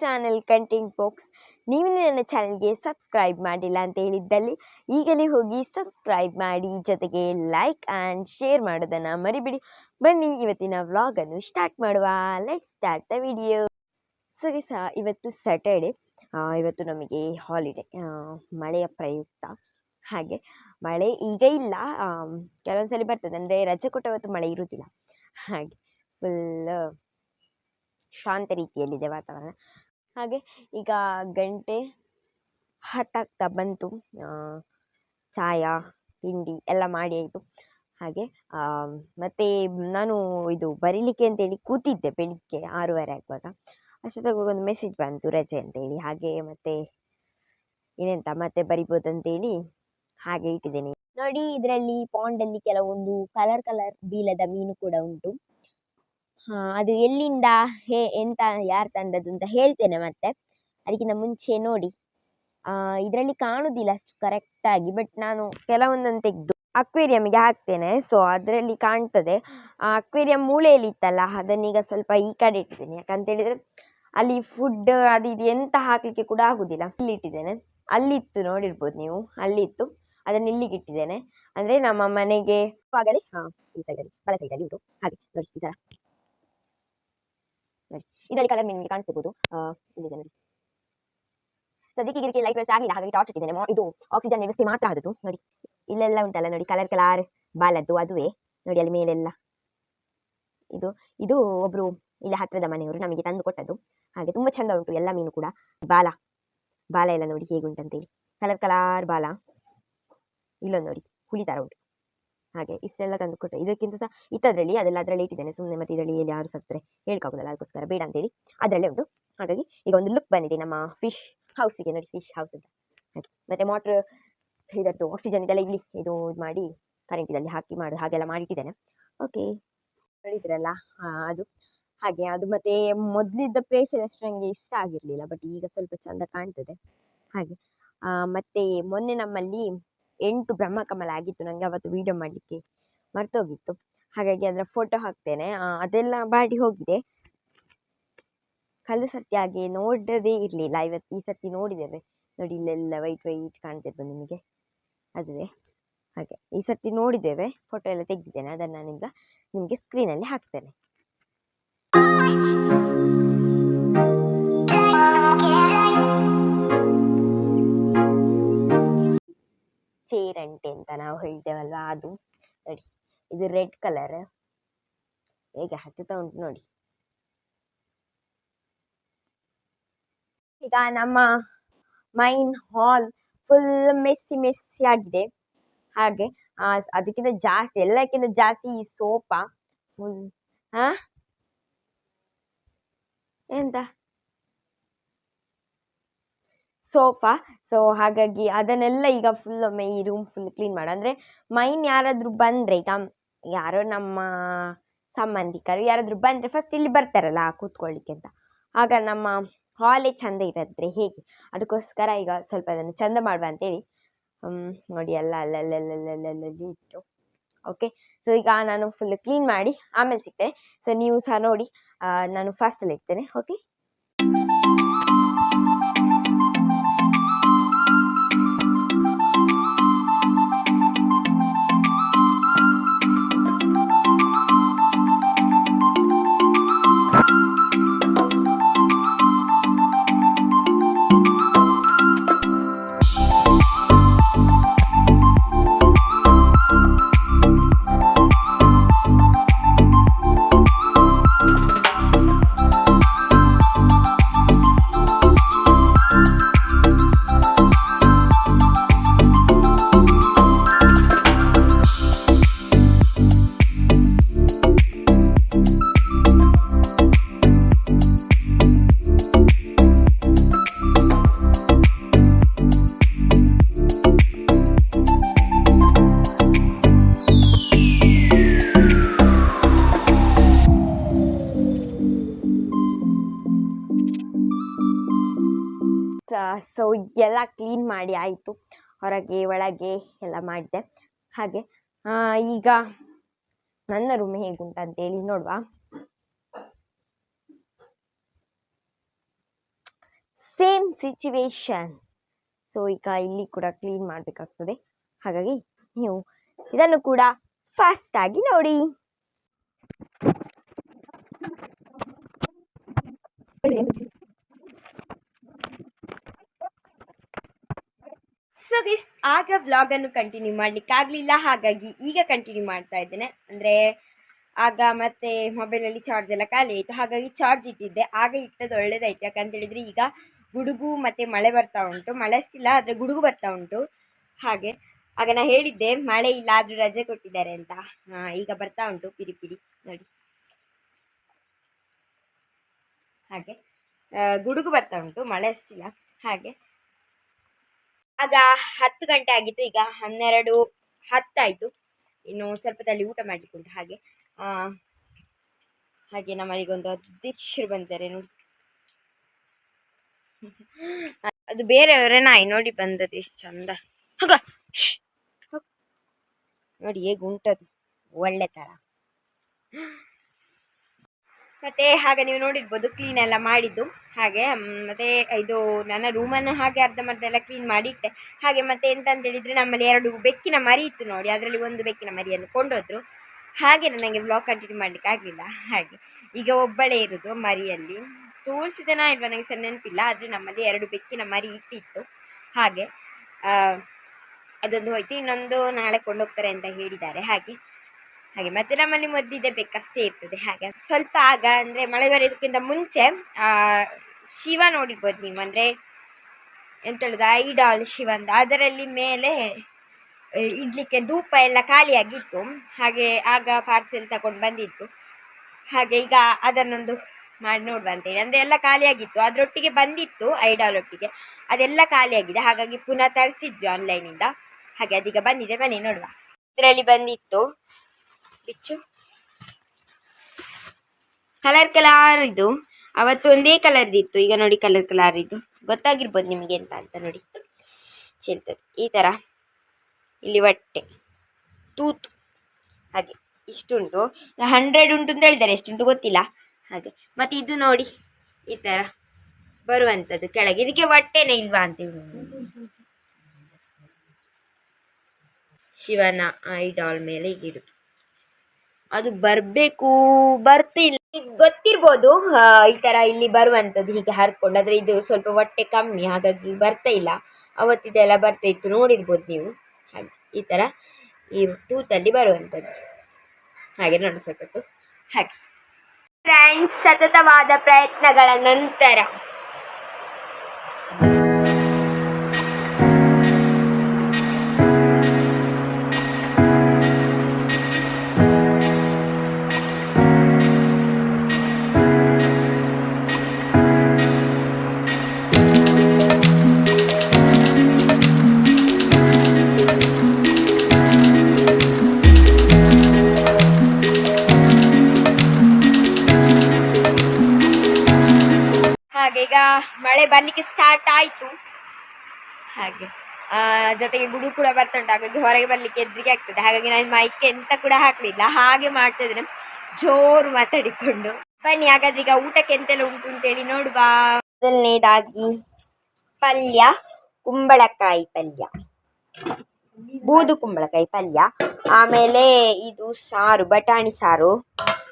Channel content box. ನೀವು ನನ್ನ ಚಾನೆಲ್ಗೆ ಸಬ್ಸ್ಕ್ರೈಬ್ ಮಾಡಿಲ್ಲ ಅಂತ ಹೇಳಿದ್ದಲ್ಲಿ ಈಗಲೇ ಹೋಗಿ ಸಬ್ಸ್ಕ್ರೈಬ್ ಮಾಡಿ, ಜೊತೆಗೆ ಲೈಕ್ ಆ್ಯಂಡ್ ಶೇರ್ ಮಾಡೋದನ್ನು ಮರಿಬೇಡಿ. ಬನ್ನಿ ಇವತ್ತಿನ ವ್ಲಾಗನ್ನು ಸ್ಟಾರ್ಟ್ ಮಾಡುವ. Let's start the video. ಸರಿ ಇವತ್ತು ಸ್ಯಾಟರ್ಡೆ. ಇವತ್ತು ನಮಗೆ ಹಾಲಿಡೇ, ಮಳೆಯ ಪ್ರಯುಕ್ತ. ಹಾಗೆ ಮಳೆ ಈಗ ಇಲ್ಲ, ಕೆಲವೊಂದ್ಸಲಿ ಬರ್ತದೆ, ಅಂದರೆ ರಜೆ ಕೊಟ್ಟವತ್ತು ಮಳೆ ಇರುವುದಿಲ್ಲ. ಹಾಗೆ ಫುಲ್ ಶಾಂತ ರೀತಿಯಲ್ಲಿದೆ ವಾತಾವರಣ. ಹಾಗೆ ಈಗ ಗಂಟೆ 10 ಆಗ್ತಾ ಬಂತು. ಚಾಯ ತಿಂಡಿ ಎಲ್ಲ ಮಾಡಿ ಆಯಿತು. ಹಾಗೆ ಮತ್ತೆ ನಾನು ಇದು ಬರೀಲಿಕ್ಕೆ ಅಂತೇಳಿ ಕೂತಿದ್ದೆ ಬೆಳಿಗ್ಗೆ 6:30 ಆಗುವಾಗ. ಅಷ್ಟೊತ್ತಿಗೆ ಒಂದು ಮೆಸೇಜ್ ಬಂತು ರಜೆ ಅಂತೇಳಿ. ಹಾಗೆ ಮತ್ತೆ ಇನ್ನೆಂತ ಮತ್ತೆ ಬರಿಬೋದಂತೇಳಿ ಹಾಗೆ ಇಟ್ಟಿದ್ದೇನೆ. ನೋಡಿ, ಇದರಲ್ಲಿ ಪಾಂಡಲ್ಲಿ ಕೆಲವೊಂದು ಕಲರ್ ಬೀಳದ ಮೀನು ಕೂಡ ಉಂಟು. ಅದು ಎಲ್ಲಿಂದ ಎಂತ ಯಾರು ತಂದದ್ದು ಅಂತ ಹೇಳ್ತೇನೆ ಮತ್ತೆ. ಅದಕ್ಕಿಂತ ಮುಂಚೆ ನೋಡಿ, ಇದರಲ್ಲಿ ಕಾಣುವುದಿಲ್ಲ ಅಷ್ಟು ಕರೆಕ್ಟಾಗಿ, ಬಟ್ ನಾನು ಕೆಲವೊಂದನ್ನು ತೆಗೆದು ಅಕ್ವೇರಿಯಂಗೆ ಹಾಕ್ತೇನೆ. ಸೊ ಅದರಲ್ಲಿ ಕಾಣ್ತದೆ. ಅಕ್ವೇರಿಯಂ ಮೂಲೆಯಲ್ಲಿ ಇತ್ತಲ್ಲ, ಅದನ್ನೀಗ ಸ್ವಲ್ಪ ಈ ಕಡೆ ಇಟ್ಟಿದ್ದೇನೆ. ಯಾಕಂತೇಳಿದರೆ ಅಲ್ಲಿ ಫುಡ್ ಅದು ಇದು ಎಂತ ಹಾಕಲಿಕ್ಕೆ ಕೂಡ ಆಗುದಿಲ್ಲ. ಇಲ್ಲಿ ಇಟ್ಟಿದ್ದೇನೆ. ಅಲ್ಲಿತ್ತು, ನೋಡಿರ್ಬೋದು ನೀವು, ಅಲ್ಲಿತ್ತು. ಅದನ್ನು ಇಲ್ಲಿಗೆ ಇಟ್ಟಿದ್ದೇನೆ. ಅಂದರೆ ನಮ್ಮ ಮನೆಗೆ ಆಗಲಿ ಈ ಸೈಡಲ್ಲಿ ಬಲ ಸೈಡಲ್ಲಿ ಉಂಟು. ಹಾಗೆ ನೋಡಿ, ಈ ಥರ ನೋಡಿ, ಇದರಲ್ಲಿ ಕಲರ್ ನಿಮಗೆ ಕಾಣಿಸ್ತಿರ್ಬೋದು. ಇಲ್ಲಿದೆ ನೋಡಿ. ಸದ್ಯಕ್ಕೆ ಇದಕ್ಕೆ ಲೈಟ್ ವ್ಯವಸ್ಥೆ ಆಗಿಲ್ಲ, ಹಾಗಾಗಿ ಟಾರ್ಚ್ ಇಟ್ಟಿದ್ದೇನೆ. ಇದು ಆಕ್ಸಿಜನ್ ವ್ಯವಸ್ಥೆ ಮಾತ್ರ ಆದದ್ದು. ನೋಡಿ, ಇಲ್ಲೆಲ್ಲ ಉಂಟಲ್ಲ ನೋಡಿ, ಕಲರ್ ಬಾಲದ್ದು, ಅದುವೇ ನೋಡಿ ಅಲ್ಲಿ ಮೇಲೆಲ್ಲ. ಇದು ಒಬ್ರು ಇಲ್ಲಿ ಹತ್ತಿರದ ಮನೆಯವರು ನಮಗೆ ತಂದು ಕೊಟ್ಟದ್ದು. ಹಾಗೆ ತುಂಬ ಚಂದ ಉಂಟು ಎಲ್ಲ ಮೀನು ಕೂಡ. ಬಾಲ ಎಲ್ಲ ನೋಡಿ ಹೇಗುಂಟಂತೇಳಿ, ಕಲರ್ ಬಾಲ. ಇಲ್ಲೊಂದು ನೋಡಿ, ಹುಳಿ ಥರ ಉಂಟು. ಹಾಗೆ ಇಷ್ಟೆಲ್ಲ ತಂದು ಕೊಟ್ಟೆ. ಇದಕ್ಕಿಂತ ಸಹ ಇತ್ತದ್ರಲ್ಲಿ ಅದರಲ್ಲಿ ಇಟ್ಟಿದ್ದೇನೆ ಸುಮ್ಮನೆ. ಮತ್ತೆ ಇದರಲ್ಲಿ ಎಲ್ಲಿ ಯಾರು ಸತ್ತರೆ ಹೇಳ್ಕಾಗೋದಲ್ಲ, ಅದಕ್ಕೋಸ್ಕರ ಬೇಡ ಅಂತೇಳಿ ಅದರಲ್ಲೇ ಉಂಟು. ಹಾಗಾಗಿ ಈಗ ಒಂದು ಲುಕ್ ಬಂದಿದೆ ನಮ್ಮ ಫಿಶ್ ಹೌಸಿಗೆ. ನೋಡಿ, ಫಿಶ್ ಹೌಸ್ ಅಂತ. ಹಾಗೆ ಮತ್ತೆ ಮೋಟ್ರ್ ಇದರದ್ದು ಆಕ್ಸಿಜನ್ ಇದೆಲ್ಲ ಇಲ್ಲಿ ಇದು ಮಾಡಿ ಕರೆಂಟ್ ಇದರಲ್ಲಿ ಹಾಕಿ ಹಾಗೆಲ್ಲ ಮಾಡಿಟ್ಟಿದ್ದೇನೆ. ಓಕೆ, ಹೇಳಿದ್ರಲ್ಲ ಅದು ಹಾಗೆ. ಅದು ಮತ್ತೆ ಮೊದಲಿದ್ದ ಪ್ಲೇಸ್ ಅಷ್ಟು ನನಗೆ ಇಷ್ಟ ಆಗಿರಲಿಲ್ಲ, ಬಟ್ ಈಗ ಸ್ವಲ್ಪ ಚಂದ ಕಾಣ್ತದೆ. ಹಾಗೆ ಮತ್ತೆ ಮೊನ್ನೆ ನಮ್ಮಲ್ಲಿ 8 ಬ್ರಹ್ಮಕಮಲ ಆಗಿತ್ತು. ನನಗೆ ಅವತ್ತು ವಿಡಿಯೋ ಮಾಡಲಿಕ್ಕೆ ಮರ್ತೋಗಿತ್ತು, ಹಾಗಾಗಿ ಅದರ ಫೋಟೋ ಹಾಕ್ತೇನೆ. ಅದೆಲ್ಲ ಬಾಡಿ ಹೋಗಿದೆ. ಕಳೆದ ಸರ್ತಿ ಹಾಗೆ ನೋಡದೇ ಇರಲಿಲ್ಲ, ಈ ಸರ್ತಿ ನೋಡಿದ್ದೇವೆ. ನೋಡಿ, ಇಲ್ಲೆಲ್ಲ ವೈಟ್ ಕಾಣ್ತಿರ್ಬೋದು ನಿಮಗೆ, ಅದುವೇ. ಹಾಗೆ ಈ ಸರ್ತಿ ನೋಡಿದ್ದೇವೆ, ಫೋಟೋ ಎಲ್ಲ ತೆಗೆದಿದ್ದೇನೆ. ಅದನ್ನು ನಾನೀಗ ನಿಮಗೆ ಸ್ಕ್ರೀನಲ್ಲಿ ಹಾಕ್ತೇನೆ. ಚೇರಂಟೆ ಅಂತ ನಾವು ಹೇಳ್ತೇವಲ್ವ, ಅದು ನೋಡಿ. ಇದು ರೆಡ್ ಕಲರ್ ಹೇಗೆ ಹತ್ತುತ್ತಾ ಉಂಟು ನೋಡಿ. ಈಗ ನಮ್ಮ ಮೈನ್ ಹಾಲ್ ಫುಲ್ ಮೆಸ್ಸಿ ಆಗಿದೆ. ಹಾಗೆ ಅದಕ್ಕಿಂತ ಜಾಸ್ತಿ, ಎಲ್ಲಕ್ಕಿಂತ ಜಾಸ್ತಿ ಈ ಸೋಫಾ ಫುಲ್ ಎಂತ ಸೋಫಾ. ಸೊ ಹಾಗಾಗಿ ಅದನ್ನೆಲ್ಲ ಈಗ ಫುಲ್ ಒಮ್ಮೆ ಈ ರೂಮ್ ಫುಲ್ ಕ್ಲೀನ್ ಮಾಡು. ಅಂದರೆ ಮೈನ್ ಯಾರಾದರೂ ಬಂದರೆ, ಈಗ ಯಾರೋ ನಮ್ಮ ಸಂಬಂಧಿಕರು ಯಾರಾದರೂ ಬಂದರೆ ಫಸ್ಟ್ ಇಲ್ಲಿ ಬರ್ತಾರಲ್ಲ ಕೂತ್ಕೊಳ್ಳಿಕ್ಕೆ ಅಂತ. ಆಗ ನಮ್ಮ ಹಾಲೇ ಚಂದ ಇರದ್ರೆ ಹೇಗೆ, ಅದಕ್ಕೋಸ್ಕರ ಈಗ ಸ್ವಲ್ಪ ಅದನ್ನು ಚಂದ ಮಾಡುವ ಅಂತೇಳಿ ನೋಡಿ ಎಲ್ಲ ಅಲ್ಲಲ್ಲಿ ಇಟ್ಟು. ಓಕೆ, ಸೊ ಈಗ ನಾನು ಫುಲ್ ಕ್ಲೀನ್ ಮಾಡಿ ಆಮೇಲೆ ಸಿಗ್ತೇನೆ. ಸೊ ನೀವು ಸಹ ನೋಡಿ, ನಾನು ಫಾಸ್ಟಲ್ಲಿ ಇರ್ತೇನೆ. ಓಕೆ, ಸೊ ಎಲ್ಲ ಕ್ಲೀನ್ ಮಾಡಿ ಆಯಿತು. ಹೊರಗೆ ಒಳಗೆ ಎಲ್ಲ ಮಾಡಿದೆ. ಹಾಗೆ ಈಗ ನನ್ನ ರೂಮ್ ಹೇಗುಂಟಂತೇಳಿ ನೋಡುವ. Same situation. ಸೊ ಈಗ ಇಲ್ಲಿ ಕೂಡ ಕ್ಲೀನ್ ಮಾಡಬೇಕಾಗ್ತದೆ, ಹಾಗಾಗಿ ನೀವು ಇದನ್ನು ಕೂಡ ಫಾಸ್ಟ್ ಆಗಿ ನೋಡಿ. ಸೊ ದಿಸ್ ಆಗ ವ್ಲಾಗನ್ನು ಕಂಟಿನ್ಯೂ ಮಾಡಲಿಕ್ಕಾಗಲಿಲ್ಲ, ಹಾಗಾಗಿ ಈಗ ಕಂಟಿನ್ಯೂ ಮಾಡ್ತಾ ಇದ್ದೇನೆ. ಅಂದರೆ ಆಗ ಮತ್ತೆ ಮೊಬೈಲಲ್ಲಿ ಚಾರ್ಜ್ ಎಲ್ಲ ಖಾಲಿ ಆಯಿತು, ಹಾಗಾಗಿ ಚಾರ್ಜ್ ಇಟ್ಟಿದ್ದೆ. ಆಗ ಇಟ್ಟದ್ದು ಒಳ್ಳೇದಾಯ್ತು, ಯಾಕಂತೇಳಿದರೆ ಈಗ ಗುಡುಗು ಮತ್ತು ಮಳೆ ಬರ್ತಾ ಉಂಟು. ಮಳೆ ಅಷ್ಟಿಲ್ಲ, ಆದರೆ ಗುಡುಗು ಬರ್ತಾ ಉಂಟು. ಹಾಗೆ ಆಗ ನಾನು ಹೇಳಿದ್ದೆ ಮಳೆ ಇಲ್ಲ ಆದರೂ ರಜೆ ಕೊಟ್ಟಿದ್ದಾರೆ ಅಂತ. ಈಗ ಬರ್ತಾ ಉಂಟು ಪಿರಿ ಪಿರಿ ನೋಡಿ. ಹಾಗೆ ಗುಡುಗು ಬರ್ತಾ ಉಂಟು, ಮಳೆ ಅಷ್ಟಿಲ್ಲ. ಹಾಗೆ ಆಗ 10 ಗಂಟೆ ಆಗಿತ್ತು, ಈಗ 12:10 ಆಯಿತು. ಇನ್ನು ಸ್ವಲ್ಪದಲ್ಲಿ ಊಟ ಮಾಡಲಿಕ್ಕೆ ಉಂಟು. ಹಾಗೆ ನಮ್ಮಲ್ಲಿಗೊಂದು ಅಧ್ಯಕ್ಷರು ಬಂದಿದ್ದಾರೆ ನೋಡಿ. ಅದು ಬೇರೆಯವರೇ ನಾಯಿ ನೋಡಿ ಬಂದದ್ದು, ಎಷ್ಟು ಚಂದ ನೋಡಿ ಹೇಗೆ ಉಂಟದು, ಒಳ್ಳೆ ಥರ. ಮತ್ತು ಹಾಗೆ ನೀವು ನೋಡಿರ್ಬೋದು ಕ್ಲೀನ್ ಎಲ್ಲ ಮಾಡಿದ್ದು. ಹಾಗೆ ಮತ್ತು ಇದು ನನ್ನ ರೂಮನ್ನು ಹಾಗೆ ಅರ್ಧಂಬರ್ಧ ಎಲ್ಲ ಕ್ಲೀನ್ ಮಾಡಿ ಇಟ್ಟೆ. ಹಾಗೆ ಮತ್ತು ಎಂತ ಅಂತೇಳಿದರೆ ನಮ್ಮಲ್ಲಿ 2 ಬೆಕ್ಕಿನ ಮರಿ ಇತ್ತು ನೋಡಿ, ಅದರಲ್ಲಿ ಒಂದು ಬೆಕ್ಕಿನ ಮರಿಯನ್ನು ಕೊಂಡೋದ್ರು. ಹಾಗೆ ನನಗೆ ವ್ಲಾಗ್ ಕಂಟಿನ್ಯೂ ಮಾಡಲಿಕ್ಕೆ ಆಗಲಿಲ್ಲ. ಹಾಗೆ ಈಗ ಒಬ್ಬಳೇ ಇರೋದು ಮರಿಯಲ್ಲಿ. ತೋರಿಸಿದನಾ ಇಲ್ವಾ ನನಗೆ ಸಹ ನೆನಪಿಲ್ಲ, ಆದರೆ ನಮ್ಮಲ್ಲಿ 2 ಬೆಕ್ಕಿನ ಮರಿ ಇಟ್ಟಿತ್ತು. ಹಾಗೆ ಅದೊಂದು ಹೋಯ್ತು, ಇನ್ನೊಂದು ನಾಳೆ ಕೊಂಡೋಗ್ತಾರೆ ಅಂತ ಹೇಳಿದ್ದಾರೆ. ಹಾಗೆ ಮತ್ತೆ ನಮ್ಮಲ್ಲಿ ಮದ್ದಿದೆ ಬೆಕ್ಕಷ್ಟೇ ಇರ್ತದೆ. ಹಾಗೆ ಸ್ವಲ್ಪ ಆಗ ಅಂದರೆ ಮಳೆ ಬರೋದಕ್ಕಿಂತ ಮುಂಚೆ ಶಿವ ನೋಡಿರ್ಬೋದು ನೀವು, ಅಂದರೆ ಎಂತ ಹೇಳೋದು ಐಡಾಲ್ ಶಿವ ಅಂತ. ಅದರಲ್ಲಿ ಮೇಲೆ ಇಡ್ಲಿಕ್ಕೆ ಧೂಪ ಎಲ್ಲ ಖಾಲಿಯಾಗಿತ್ತು. ಹಾಗೆ ಆಗ ಪಾರ್ಸೆಲ್ ತಗೊಂಡು ಬಂದಿತ್ತು. ಹಾಗೆ ಈಗ ಅದನ್ನೊಂದು ಮಾಡಿ ನೋಡುವ ಅಂತೇಳಿ, ಅಂದರೆ ಎಲ್ಲ ಖಾಲಿಯಾಗಿತ್ತು. ಅದರೊಟ್ಟಿಗೆ ಬಂದಿತ್ತು ಐಡಾಲ್ ಒಟ್ಟಿಗೆ, ಅದೆಲ್ಲ ಖಾಲಿಯಾಗಿದೆ. ಹಾಗಾಗಿ ಪುನಃ ತರಿಸಿದ್ವಿ ಆನ್ಲೈನಿಂದ. ಹಾಗೆ ಅದೀಗ ಬಂದಿದೆ, ಬನ್ನಿ ನೋಡುವ. ಇದರಲ್ಲಿ ಬಂದಿತ್ತು ಬಿಚ್ಚು ಕಲರ್ ಇದು. ಅವತ್ತು ಒಂದೇ ಕಲರ್ದಿತ್ತು, ಈಗ ನೋಡಿ ಕಲರ್ ಇದು. ಗೊತ್ತಾಗಿರ್ಬೋದು ನಿಮಗೆ ಅಂತ ನೋಡಿ ಚೆಲ್ತದೆ ಈ ಥರ. ಇಲ್ಲಿ ಹೊಟ್ಟೆ ತೂತು ಹಾಗೆ ಇಷ್ಟುಂಟು. 100 ಉಂಟು ಅಂತ ಹೇಳಿದ್ದಾರೆ, ಎಷ್ಟುಂಟು ಗೊತ್ತಿಲ್ಲ. ಹಾಗೆ ಮತ್ತು ಇದು ನೋಡಿ ಈ ಥರ ಬರುವಂಥದ್ದು ಕೆಳಗೆ. ಇದಕ್ಕೆ ಹೊಟ್ಟೆನೇ ಇಲ್ವಾ ಅಂತೇಳಿ ಶಿವನ ಐಡಾಲ್ ಮೇಲೆ ಇಡುದು. ಅದು ಬರಬೇಕು, ಬರ್ತಿಲ್ಲ. ಗೊತ್ತಿರ್ಬೋದು ಈ ಥರ ಇಲ್ಲಿ ಬರುವಂಥದ್ದು ಹೀಗೆ ಹರ್ಕೊಂಡು. ಆದರೆ ಇದು ಸ್ವಲ್ಪ ಹೊಟ್ಟೆ ಕಮ್ಮಿ, ಹಾಗಾಗಿ ಬರ್ತಾ ಇಲ್ಲ. ಅವತ್ತಿದೆಲ್ಲ ಬರ್ತಾ ಇತ್ತು, ನೋಡಿರ್ಬೋದು ನೀವು. ಹಾಗೆ ಈ ಥರ ಈ ತೂತಲ್ಲಿ ಬರುವಂಥದ್ದು ಹಾಗೆ ನಡೆಸಬೇಕು. ಹಾಗೆ ಫ್ರೆಂಡ್ಸ್, ಸತತವಾದ ಪ್ರಯತ್ನಗಳ ನಂತರ ಈಗ ಮಳೆ ಬರಲಿಕ್ಕೆ ಸ್ಟಾರ್ಟ್ ಆಯಿತು. ಹಾಗೆ ಜೊತೆಗೆ ಗುಡುಗು ಕೂಡ ಬರ್ತಾ ಉಂಟು, ಹಾಗಾಗಿ ಹೊರಗೆ ಬರಲಿಕ್ಕೆ ಹೆದರಿಕೆ ಆಗ್ತದೆ. ಹಾಗಾಗಿ ನಾನು ಮೈಕ್ ಎಂತ ಕೂಡ ಹಾಕಲಿಲ್ಲ, ಹಾಗೆ ಮಾಡ್ತಾ ಇದ್ದೇನೆ ಜೋರು ಮಾತಾಡಿಕೊಂಡು. ಬನ್ನಿ ಹಾಗಾದ್ರೆ ಈಗ ಊಟಕ್ಕೆ ಎಂತೆಲ್ಲ ಉಂಟು ಅಂತೇಳಿ ನೋಡುವ. ಮೊದಲನೇದಾಗಿ ಪಲ್ಯ, ಕುಂಬಳಕಾಯಿ ಪಲ್ಯ, ಬೂದು ಕುಂಬಳಕಾಯಿ ಪಲ್ಯ. ಆಮೇಲೆ ಇದು ಸಾರು, ಬಟಾಣಿ ಸಾರು.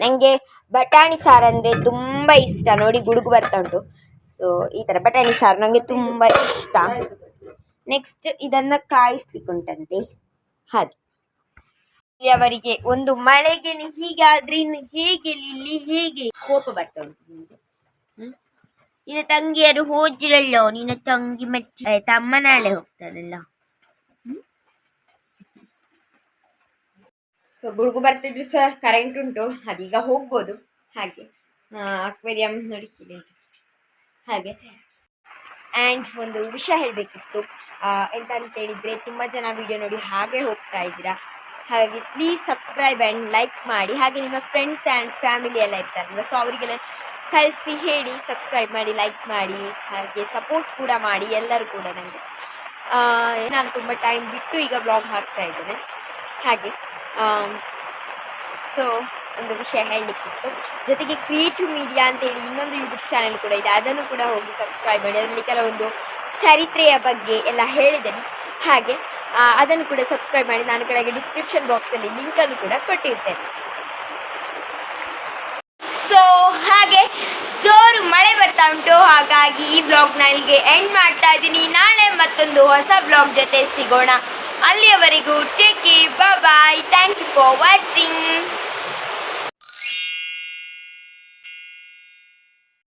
ನನಗೆ ಬಟಾಣಿ ಸಾರು ಅಂದರೆ ತುಂಬ ಇಷ್ಟ. ನೋಡಿ ಗುಡುಗು ಬರ್ತಾ ಉಂಟು. ಸೊ ಈ ಥರ ಬಟಾಣಿ ಸಾರು ನನಗೆ ತುಂಬ ಇಷ್ಟ. ನೆಕ್ಸ್ಟ್ ಇದನ್ನು ಕಾಯಿಸ್ಲಿಕ್ಕೆ ಉಂಟಂತೆ. ಹಾಗೆ ಅವರಿಗೆ ಒಂದು ಮಳೆಗೆ ಹೀಗಾದ್ರೆ ಇನ್ನು ಹೇಗೆ ಇಲ್ಲಿ ಹೇಗೆ ಕೋಪ ಬರ್ತಾ ಉಂಟು ನಿಮಗೆ. ನಿನ್ನ ತಂಗಿಯರು ಹೋಜಿರಲ್ಲೋ, ನಿನ್ನ ತಂಗಿ ಮೆಚ್ಚಿ ತಮ್ಮ ನಾಳೆ ಹೋಗ್ತಾರಲ್ಲ. ಸೊ ಗುಡುಗು ಬರ್ತಿದ್ರು ಸಹ ಕರೆಂಟ್ ಉಂಟು, ಅದೀಗ ಹೋಗ್ಬೋದು. ಹಾಗೆ ಅಕ್ವೇರಿಯಂ ನೋಡಿ ಹಾಗೆ. ಆ್ಯಂಡ್ ಒಂದು ವಿಷಯ ಹೇಳಬೇಕಿತ್ತು, ಎಂತ ಅಂತೇಳಿದರೆ ತುಂಬ ಜನ ವಿಡಿಯೋ ನೋಡಿ ಹಾಗೆ ಹೋಗ್ತಾ ಇದ್ದೀರಾ. ಹಾಗಾಗಿ ಪ್ಲೀಸ್ ಸಬ್ಸ್ಕ್ರೈಬ್ ಆ್ಯಂಡ್ ಲೈಕ್ ಮಾಡಿ. ಹಾಗೆ ನಿಮ್ಮ ಫ್ರೆಂಡ್ಸ್ ಆ್ಯಂಡ್ ಫ್ಯಾಮಿಲಿ ಎಲ್ಲ ಇರ್ತಾರಲ್ಲ, ಸೊ ಅವರಿಗೆಲ್ಲ ಕಳಿಸಿ ಹೇಳಿ ಸಬ್ಸ್ಕ್ರೈಬ್ ಮಾಡಿ, ಲೈಕ್ ಮಾಡಿ, ಹಾಗೆ ಸಪೋರ್ಟ್ ಕೂಡ ಮಾಡಿ ಎಲ್ಲರೂ ಕೂಡ. ನನಗೆ ನಾನು ತುಂಬ ಟೈಮ್ ಬಿಟ್ಟು ಈಗ ಬ್ಲಾಗ್ ಹಾಕ್ತಾ ಇದ್ದೇನೆ. ಹಾಗೆ ಸೊ ಒಂದು ವಿಷಯ ಹೇಳಲಿಕ್ಕಿತ್ತು. ಜೊತೆಗೆ ಕ್ರಿಯೇಟಿವ್ ಮೀಡಿಯಾ ಅಂತೇಳಿ ಇನ್ನೊಂದು ಯೂಟ್ಯೂಬ್ ಚಾನೆಲ್ ಕೂಡ ಇದೆ, ಅದನ್ನು ಕೂಡ ಹೋಗಿ ಸಬ್ಸ್ಕ್ರೈಬ್ ಮಾಡಿ. ಅದರಲ್ಲಿ ಕೆಲವೊಂದು ಚರಿತ್ರೆಯ ಬಗ್ಗೆ ಎಲ್ಲ ಹೇಳಿದ್ದೇನೆ, ಹಾಗೆ ಅದನ್ನು ಕೂಡ ಸಬ್ಸ್ಕ್ರೈಬ್ ಮಾಡಿ. ನಾನು ಕೆಳಗೆ ಡಿಸ್ಕ್ರಿಪ್ಷನ್ ಬಾಕ್ಸಲ್ಲಿ ಲಿಂಕನ್ನು ಕೂಡ ಕೊಟ್ಟಿರ್ತೇನೆ. ಸೊ ಹಾಗೆ ಜೋರು ಮಳೆ ಬರ್ತಾ ಉಂಟು, ಹಾಗಾಗಿ ಈ ಬ್ಲಾಗ್ನ ಇಲ್ಲಿಗೆ ಎಂಡ್ ಮಾಡ್ತಾ ಇದ್ದೀನಿ. ನಾಳೆ ಮತ್ತೊಂದು ಹೊಸ ಬ್ಲಾಗ್ ಜೊತೆ ಸಿಗೋಣ. ಅಲ್ಲಿಯವರೆಗೂ take care, bye. Thank you for watching.